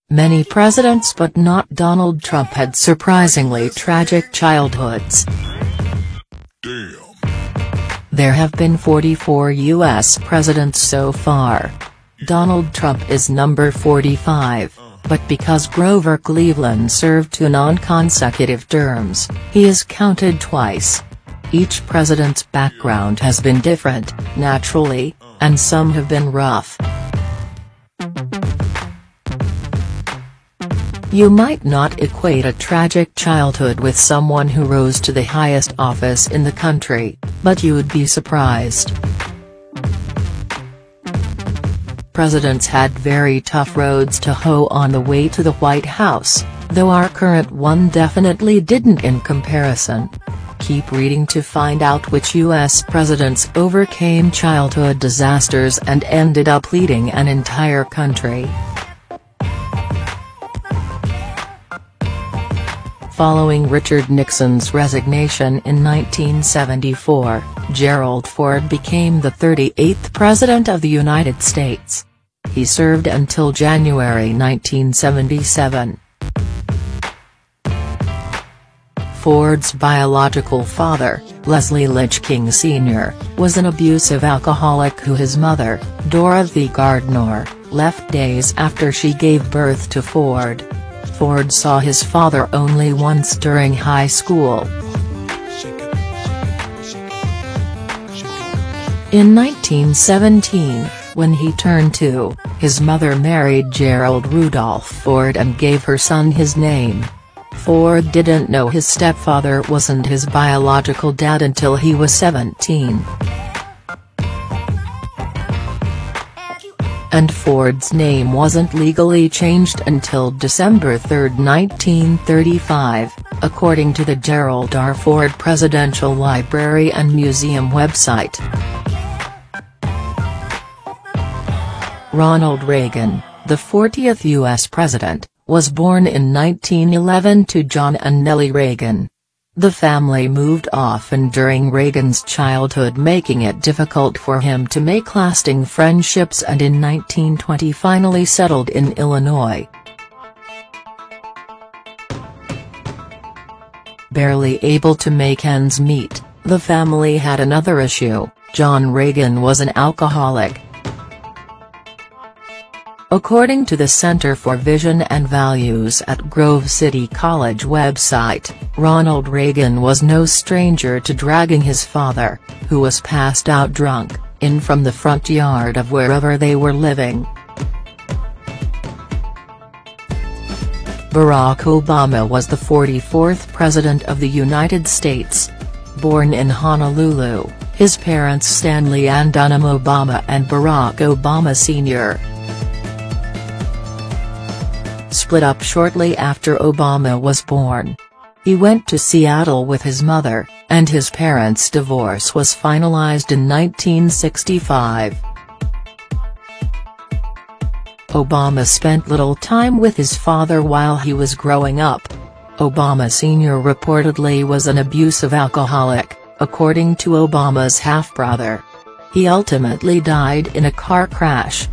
Many presidents but not Donald Trump had surprisingly tragic childhoods. Damn. There have been 44 U.S. presidents so far. Donald Trump is number 45, but because Grover Cleveland served 2 non-consecutive terms, he is counted twice. Each president's background has been different, naturally, and some have been rough. You might not equate a tragic childhood with someone who rose to the highest office in the country, but you'd be surprised. Presidents had very tough roads to hoe on the way to the White House, though our current one definitely didn't in comparison. Keep reading to find out which U.S. presidents overcame childhood disasters and ended up leading an entire country. Following Richard Nixon's resignation in 1974, Gerald Ford became the 38th President of the United States. He served until January 1977. Ford's biological father, Leslie Litch King Sr., was an abusive alcoholic who his mother, Dorothy Gardner, left days after she gave birth to Ford. Ford saw his father only once during high school. In 1917, when he turned 2, his mother married Gerald Rudolph Ford and gave her son his name. Ford didn't know his stepfather wasn't his biological dad until he was 17. And Ford's name wasn't legally changed until December 3, 1935, according to the Gerald R. Ford Presidential Library and Museum website. Ronald Reagan, the 40th U.S. President, was born in 1911 to John and Nellie Reagan. The family moved often during Reagan's childhood, making it difficult for him to make lasting friendships, and in 1920 finally settled in Illinois. Barely able to make ends meet, the family had another issue: John Reagan was an alcoholic. According to the Center for Vision and Values at Grove City College website, Ronald Reagan was no stranger to dragging his father, who was passed out drunk, in from the front yard of wherever they were living. Barack Obama was the 44th President of the United States. Born in Honolulu, his parents Stanley and Dunham Obama and Barack Obama Sr. split up shortly after Obama was born. He went to Seattle with his mother, and his parents' divorce was finalized in 1965. Obama spent little time with his father while he was growing up. Obama Sr. reportedly was an abusive alcoholic, according to Obama's half-brother. He ultimately died in a car crash.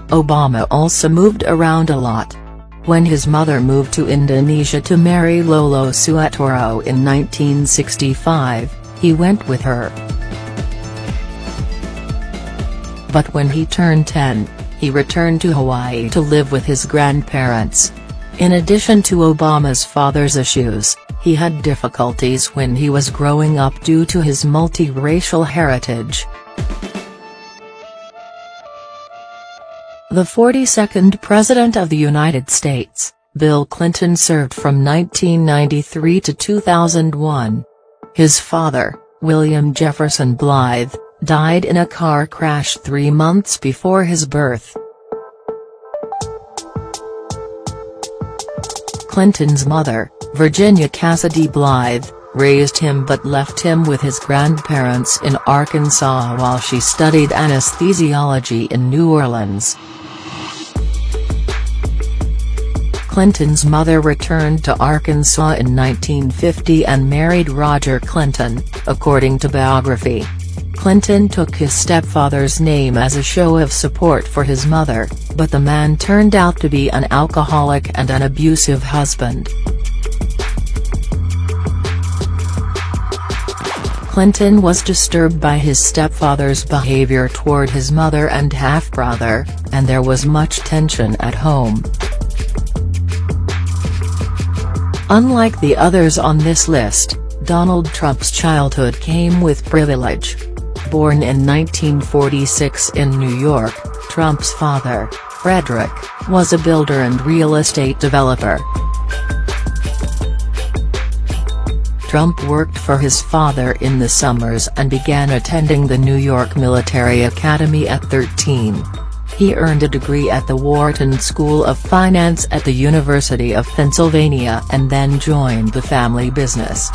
Obama also moved around a lot. When his mother moved to Indonesia to marry Lolo Suatoro in 1965, he went with her. But when he turned 10, he returned to Hawaii to live with his grandparents. In addition to Obama's father's issues, he had difficulties when he was growing up due to his multiracial heritage. The 42nd President of the United States, Bill Clinton, served from 1993 to 2001. His father, William Jefferson Blythe, died in a car crash 3 months before his birth. Clinton's mother, Virginia Cassidy Blythe, raised him but left him with his grandparents in Arkansas while she studied anesthesiology in New Orleans. Clinton's mother returned to Arkansas in 1950 and married Roger Clinton, according to biography. Clinton took his stepfather's name as a show of support for his mother, but the man turned out to be an alcoholic and an abusive husband. Clinton was disturbed by his stepfather's behavior toward his mother and half-brother, and there was much tension at home. Unlike the others on this list, Donald Trump's childhood came with privilege. Born in 1946 in New York, Trump's father, Frederick, was a builder and real estate developer. Trump worked for his father in the summers and began attending the New York Military Academy at 13. He earned a degree at the Wharton School of Finance at the University of Pennsylvania and then joined the family business.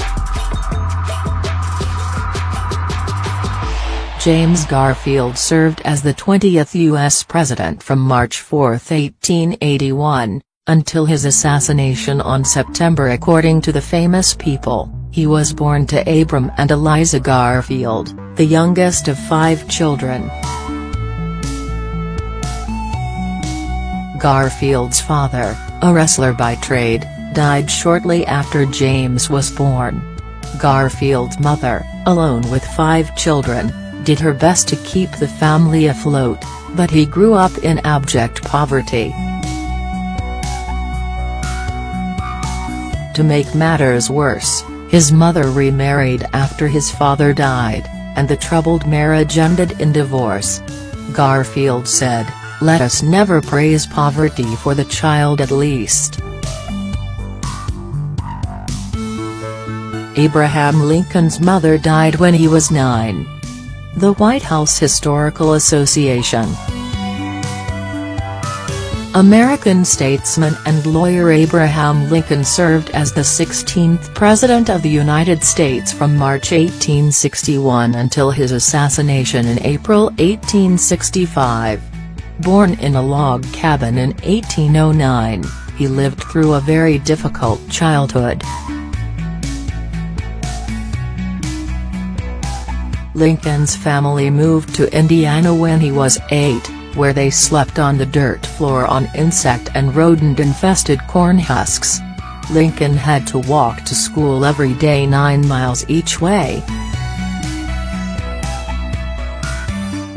James Garfield served as the 20th U.S. President from March 4, 1881, until his assassination on September. According to the famous people, he was born to Abram and Eliza Garfield, the youngest of 5 children. Garfield's father, a wrestler by trade, died shortly after James was born. Garfield's mother, alone with 5 children, did her best to keep the family afloat, but he grew up in abject poverty. To make matters worse, his mother remarried after his father died, and the troubled marriage ended in divorce. Garfield said, "Let us never praise poverty for the child at least." Abraham Lincoln's mother died when he was 9. The White House Historical Association. American statesman and lawyer Abraham Lincoln served as the 16th President of the United States from March 1861 until his assassination in April 1865. Born in a log cabin in 1809, he lived through a very difficult childhood. Lincoln's family moved to Indiana when he was 8, where they slept on the dirt floor on insect and rodent-infested corn husks. Lincoln had to walk to school every day 9 miles each way.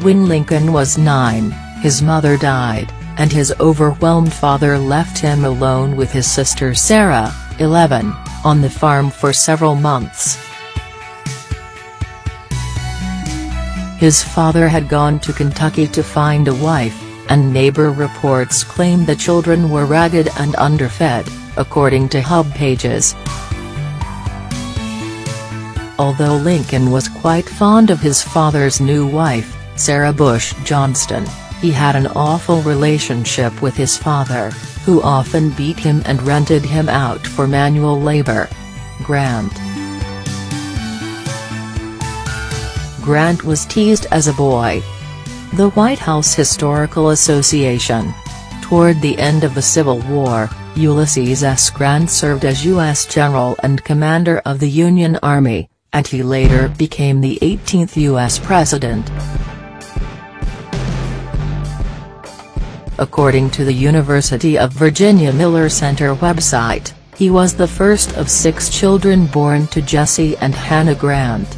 When Lincoln was 9, his mother died, and his overwhelmed father left him alone with his sister Sarah, 11, on the farm for several months. His father had gone to Kentucky to find a wife, and neighbor reports claim the children were ragged and underfed, according to Hub Pages. Although Lincoln was quite fond of his father's new wife, Sarah Bush Johnston, he had an awful relationship with his father, who often beat him and rented him out for manual labor. Grant was teased as a boy. The White House Historical Association. Toward the end of the Civil War, Ulysses S. Grant served as U.S. General and Commander of the Union Army, and he later became the 18th U.S. President. According to the University of Virginia Miller Center website, he was the first of 6 children born to Jesse and Hannah Grant.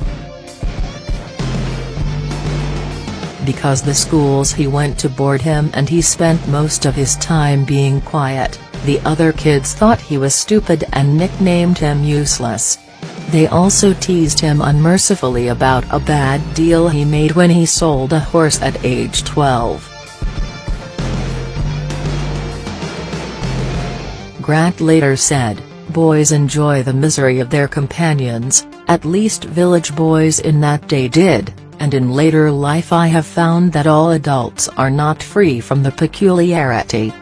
Because the schools he went to bored him and he spent most of his time being quiet, the other kids thought he was stupid and nicknamed him useless. They also teased him unmercifully about a bad deal he made when he sold a horse at age 12. Grant later said, "Boys enjoy the misery of their companions, at least village boys in that day did. And in later life I have found that all adults are not free from the peculiarity."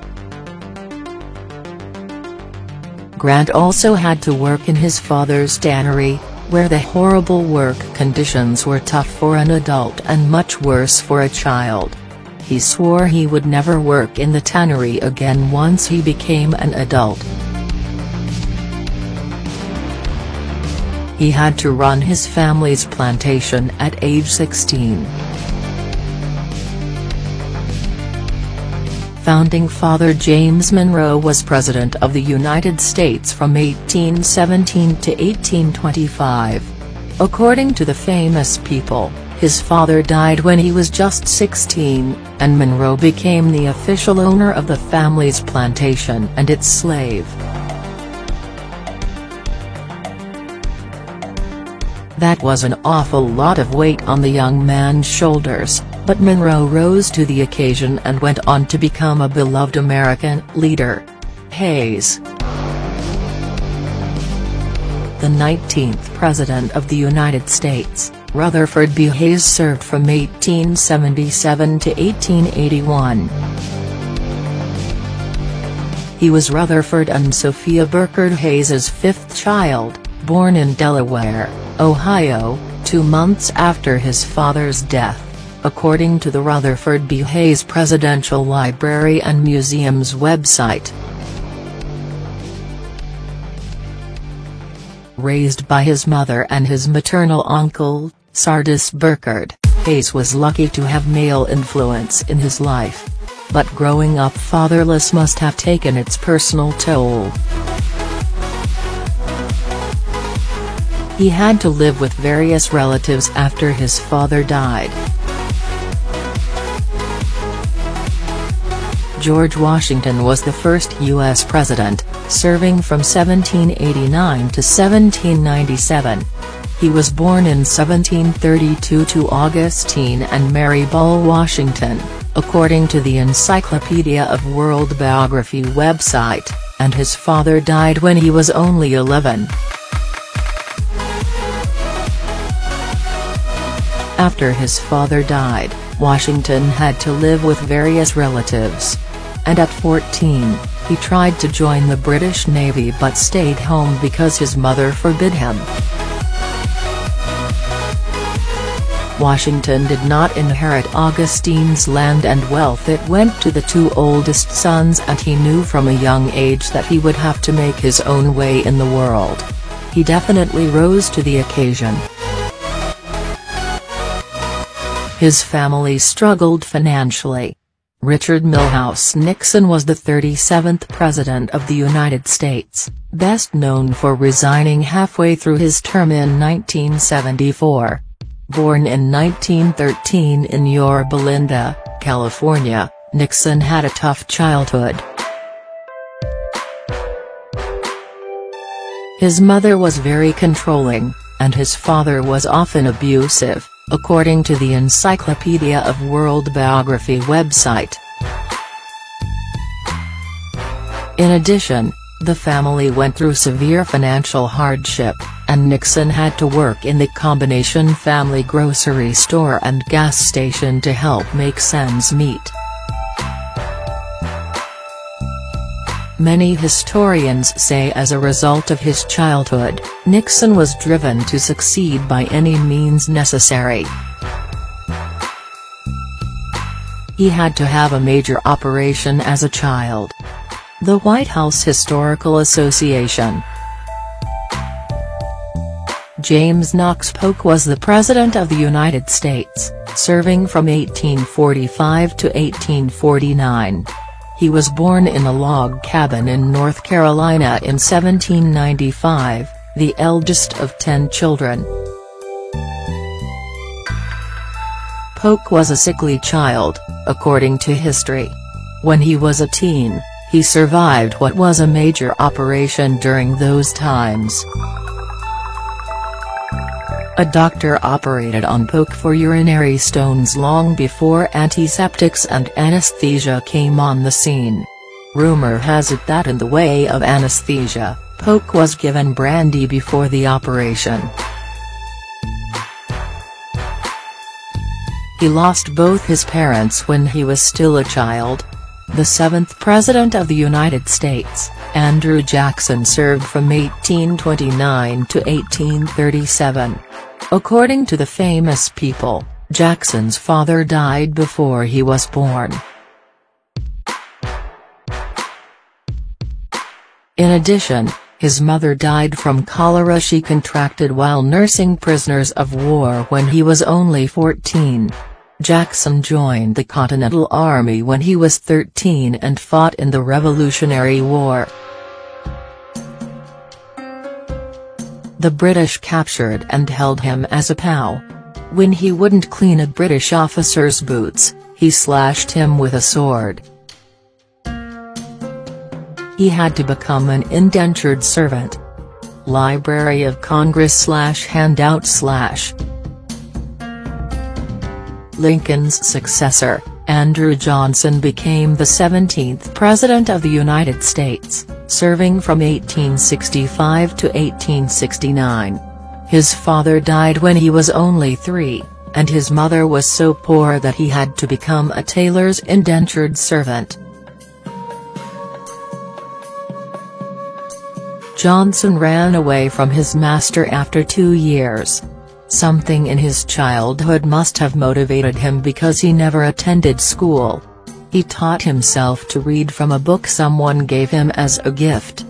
Grant also had to work in his father's tannery, where the horrible work conditions were tough for an adult and much worse for a child. he swore he would never work in the tannery again once he became an adult. He had to run his family's plantation at age 16. Founding father James Monroe was President of the United States from 1817 to 1825. According to the famous People, his father died when he was just 16, and Monroe became the official owner of the family's plantation and its slave. That was an awful lot of weight on the young man's shoulders, but Monroe rose to the occasion and went on to become a beloved American leader. Hayes, the 19th President of the United States, Rutherford B. Hayes served from 1877 to 1881. He was Rutherford and Sophia Burkard Hayes's fifth child, born in Delaware, Ohio, 2 months after his father's death, according to the Rutherford B. Hayes Presidential Library and Museum's website. Raised by his mother and his maternal uncle, Sardis Burkard, Hayes was lucky to have male influence in his life. But growing up fatherless must have taken its personal toll. He had to live with various relatives after his father died. George Washington was the first U.S. president, serving from 1789 to 1797. He was born in 1732 to Augustine and Mary Ball Washington, according to the Encyclopedia of World Biography website, and his father died when he was only 11. After his father died, Washington had to live with various relatives. And at 14, he tried to join the British Navy but stayed home because his mother forbid him. Washington did not inherit Augustine's land and wealth. It went to the two oldest sons, and he knew from a young age that he would have to make his own way in the world. He definitely rose to the occasion. His family struggled financially. Richard Milhous Nixon was the 37th President of the United States, best known for resigning halfway through his term in 1974. Born in 1913 in Yorba Linda, California, Nixon had a tough childhood. His mother was very controlling, and his father was often abusive, according to the Encyclopedia of World Biography website. In addition, the family went through severe financial hardship, and Nixon had to work in the combination family grocery store and gas station to help make ends meet. Many historians say as a result of his childhood, Nixon was driven to succeed by any means necessary. He had to have a major operation as a child. The White House Historical Association. James Knox Polk was the President of the United States, serving from 1845 to 1849. He was born in a log cabin in North Carolina in 1795, the eldest of 10 children. Polk was a sickly child, according to history. When he was a teen, he survived what was a major operation during those times. A doctor operated on Polk for urinary stones long before antiseptics and anesthesia came on the scene. Rumor has it that in the way of anesthesia, Polk was given brandy before the operation. He lost both his parents when he was still a child. The 7th President of the United States, Andrew Jackson, served from 1829 to 1837. According to the famous People, Jackson's father died before he was born. In addition, his mother died from cholera she contracted while nursing prisoners of war when he was only 14. Jackson joined the Continental Army when he was 13 and fought in the Revolutionary War. The British captured and held him as a POW. When he wouldn't clean a British officer's boots, he slashed him with a sword. He had to become an indentured servant. Library of Congress/handout/ Lincoln's successor, Andrew Johnson, became the 17th President of the United States, serving from 1865 to 1869. His father died when he was only 3, and his mother was so poor that he had to become a tailor's indentured servant. Johnson ran away from his master after 2 years. Something in his childhood must have motivated him because he never attended school. He taught himself to read from a book someone gave him as a gift.